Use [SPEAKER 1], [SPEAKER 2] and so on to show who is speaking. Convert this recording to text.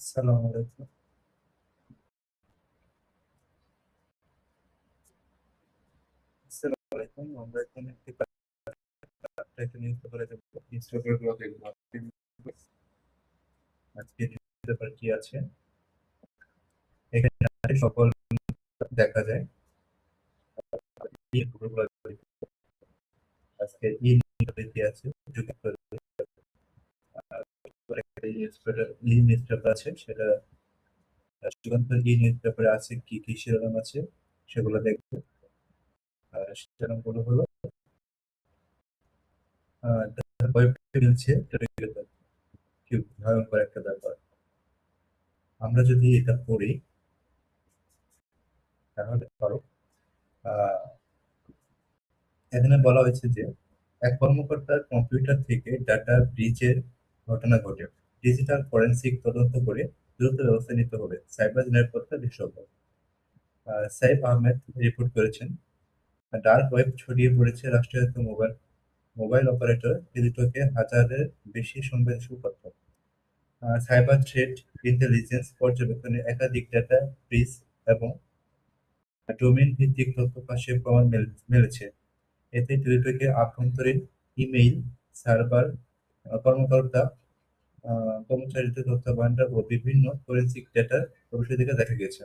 [SPEAKER 1] আসসালামু আলাইকুম। আসসালামু আলাইকুম। আমরা এখানে একটা নিউজ পেপারে দেখবো, নিউজ পেপার গুলো দেখবো। আজকে নিউজ পেপার কি আছে এখানে সকল দেখা যায়। এই খবরগুলো দেখবো। আজকে এই নিউজ পেপারে কি আছে যুক্ত করে একটা নিউজ পেপার আছে সেটা যুগান্তর এই নিউজ পেপারে আছে কি কি শিরোনাম আছে সেগুলো দেখবো। আর শিরোনাম গুলো হলো ওয়েব মিলছে, কি ভয়ঙ্কর একটা ব্যাপার। আমরা যদি এটা পড়ি তাহলে ধরো আহ এখানে বলা হয়েছে যে এক কর্মকর্তার কম্পিউটার থেকে ডাটা ব্রিচের ঘটনা ঘটে। ডিজিটাল ফরেনসিক তদন্ত করে দ্রুত ব্যবস্থা নিতে হবে, সাইবার নিরাপত্তা বিশেষজ্ঞ সাইফ আহমেদ রিপোর্ট করেছেন। ডার্ক ওয়েব ছড়িয়ে পড়েছে রাষ্ট্রায়ত্ত মোবাইল মোবাইল অপারেটর টেলিটকে হাজারের বেশি সংবেদনশীল তথ্য। সাইবার থ্রেট ইন্টেলিজেন্স পর্যবেক্ষণে একাধিক ডাটা ব্রিচ এবং ডোমেইন ভিত্তিক তথ্য ফাঁসের প্রমাণ মিলেছে। এতে টেলিটকের আভ্যন্তরীণ ইমেইল সার্ভার, কর্মকর্তা, কর্মচারীদের তথ্য ভান্ডার ও বিভিন্ন ফরেনসিক ডেটার প্রবেশাধিকার দেখা গেছে।